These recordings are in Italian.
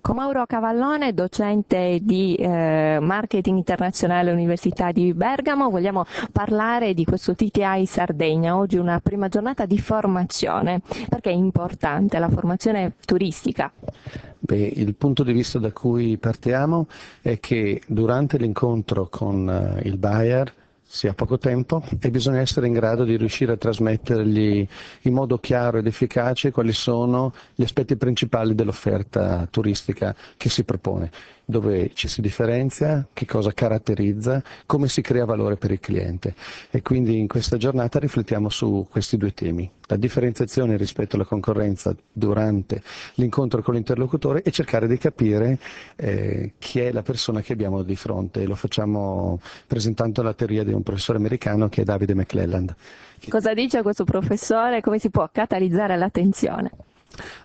Con Mauro Cavallone, docente di marketing internazionale all'Università di Bergamo, vogliamo parlare di questo TTI Sardegna. Oggi una prima giornata di formazione, perché è importante la formazione turistica. Beh, il punto di vista da cui partiamo è che durante l'incontro con il buyer si ha poco tempo e bisogna essere in grado di riuscire a trasmettergli in modo chiaro ed efficace quali sono gli aspetti principali dell'offerta turistica che si propone, dove ci si differenzia, che cosa caratterizza, come si crea valore per il cliente. E quindi in questa giornata riflettiamo su questi due temi: la differenziazione rispetto alla concorrenza durante l'incontro con l'interlocutore e cercare di capire chi è la persona che abbiamo di fronte. E lo facciamo presentando la teoria di un professore americano che è Davide McClelland. Cosa dice questo professore? Come si può catalizzare l'attenzione?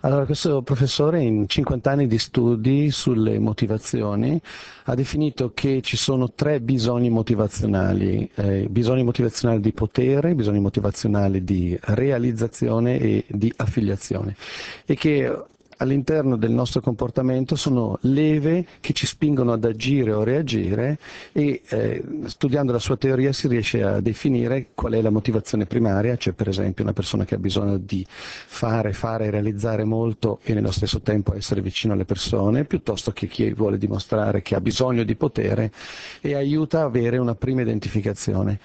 Allora, questo professore in 50 anni di studi sulle motivazioni ha definito che ci sono tre bisogni motivazionali di potere, bisogni motivazionali di realizzazione e di affiliazione, e che all'interno del nostro comportamento sono leve che ci spingono ad agire o reagire e studiando la sua teoria si riesce a definire qual è la motivazione primaria. C'è per esempio una persona che ha bisogno di fare, realizzare molto e nello stesso tempo essere vicino alle persone, piuttosto che chi vuole dimostrare che ha bisogno di potere e aiuta a avere una prima identificazione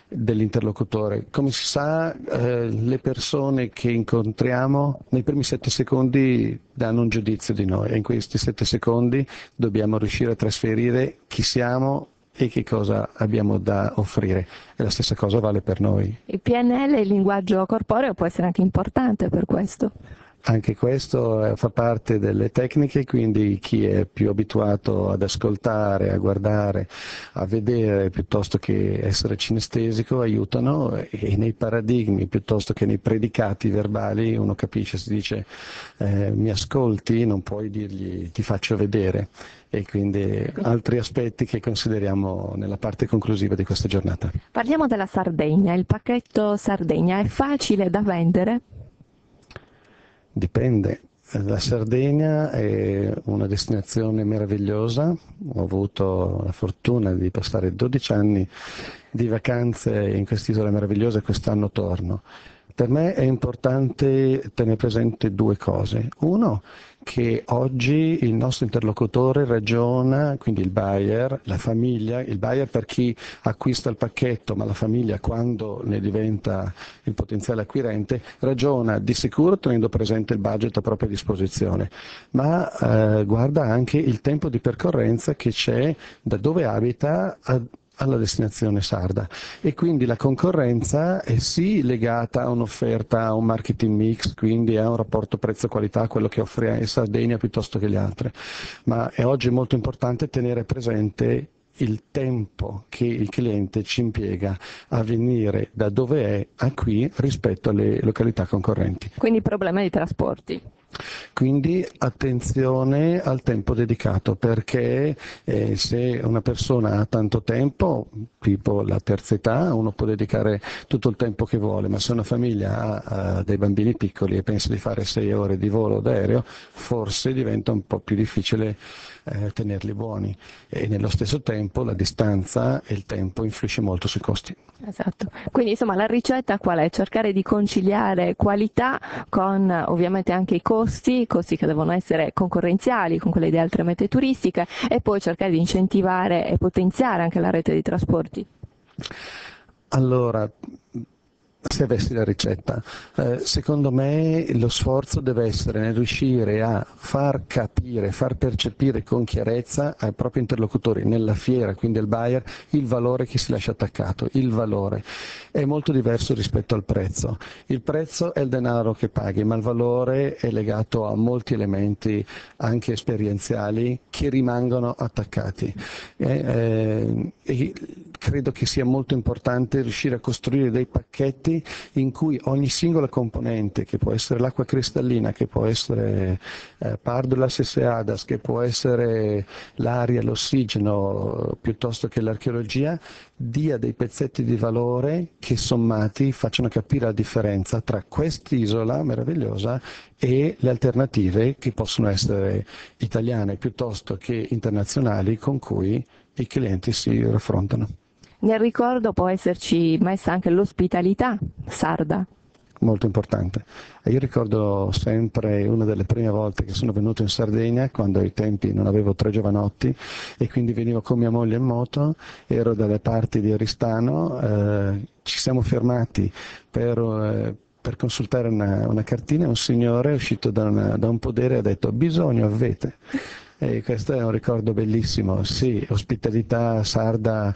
dell'interlocutore. Come si sa, le persone che incontriamo nei primi 7 secondi danno un giudizio di noi e in questi 7 secondi dobbiamo riuscire a trasferire chi siamo e che cosa abbiamo da offrire. E la stessa cosa vale per noi. Il PNL, il linguaggio corporeo, può essere anche importante per questo. Anche questo fa parte delle tecniche, quindi chi è più abituato ad ascoltare, a guardare, a vedere piuttosto che essere cinestesico aiutano, e nei paradigmi piuttosto che nei predicati verbali uno capisce, si dice mi ascolti, non puoi dirgli ti faccio vedere, e quindi altri aspetti che consideriamo nella parte conclusiva di questa giornata. Parliamo della Sardegna. Il pacchetto Sardegna è facile da vendere? Dipende. La Sardegna è una destinazione meravigliosa. Ho avuto la fortuna di passare 12 anni di vacanze in quest'isola meravigliosa e quest'anno torno. Per me è importante tenere presente due cose. Uno, che oggi il nostro interlocutore ragiona, quindi il buyer, la famiglia, il buyer per chi acquista il pacchetto, ma la famiglia quando ne diventa il potenziale acquirente, ragiona di sicuro tenendo presente il budget a propria disposizione, ma guarda anche il tempo di percorrenza che c'è da dove abita alla destinazione sarda, e quindi la concorrenza è sì legata a un'offerta, a un marketing mix, quindi a un rapporto prezzo-qualità, quello che offre in Sardegna piuttosto che le altre, ma è oggi molto importante tenere presente il tempo che il cliente ci impiega a venire da dove è a qui rispetto alle località concorrenti. Quindi problema di trasporti. Quindi attenzione al tempo dedicato, perché se una persona ha tanto tempo, tipo la terza età, uno può dedicare tutto il tempo che vuole, ma se una famiglia ha dei bambini piccoli e pensa di fare 6 ore di volo d'aereo, forse diventa un po' più difficile tenerli buoni, e nello stesso tempo la distanza e il tempo influisce molto sui costi. Esatto. Quindi insomma la ricetta qual è? Cercare di conciliare qualità con ovviamente anche i costi che devono essere concorrenziali con quelli di altre mete turistiche, e poi cercare di incentivare e potenziare anche la rete di trasporti. Allora, se avessi la ricetta, secondo me lo sforzo deve essere nel riuscire a far capire, far percepire con chiarezza ai propri interlocutori nella fiera, quindi al buyer, il valore che si lascia attaccato. Il valore è molto diverso rispetto al prezzo. Il prezzo è il denaro che paghi, ma il valore è legato a molti elementi anche esperienziali che rimangono attaccati. E credo che sia molto importante riuscire a costruire dei pacchetti piatti in cui ogni singola componente, che può essere l'acqua cristallina, che può essere Pardulas Hesseadas, che può essere l'aria, l'ossigeno, piuttosto che l'archeologia, dia dei pezzetti di valore che sommati facciano capire la differenza tra quest'isola meravigliosa e le alternative che possono essere italiane piuttosto che internazionali con cui i clienti si raffrontano. Nel ricordo può esserci messa anche l'ospitalità sarda. Molto importante. E io ricordo sempre una delle prime volte che sono venuto in Sardegna, quando ai tempi non avevo 3 giovanotti e quindi venivo con mia moglie in moto, ero dalle parti di Oristano, ci siamo fermati per consultare una cartina e un signore è uscito da un podere e ha detto bisogno avete. E questo è un ricordo bellissimo, sì, ospitalità sarda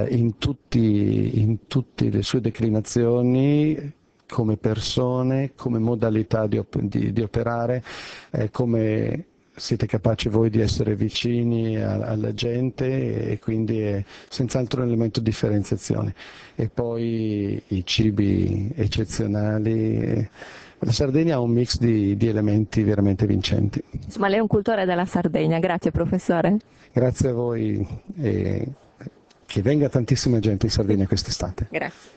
in tutte le sue declinazioni, come persone, come modalità di operare, come siete capaci voi di essere vicini alla gente e quindi è senz'altro un elemento di differenziazione. E poi i cibi eccezionali. La Sardegna ha un mix di elementi veramente vincenti. Insomma, lei è un cultore della Sardegna. Grazie, professore. Grazie a voi e che venga tantissima gente in Sardegna quest'estate. Grazie.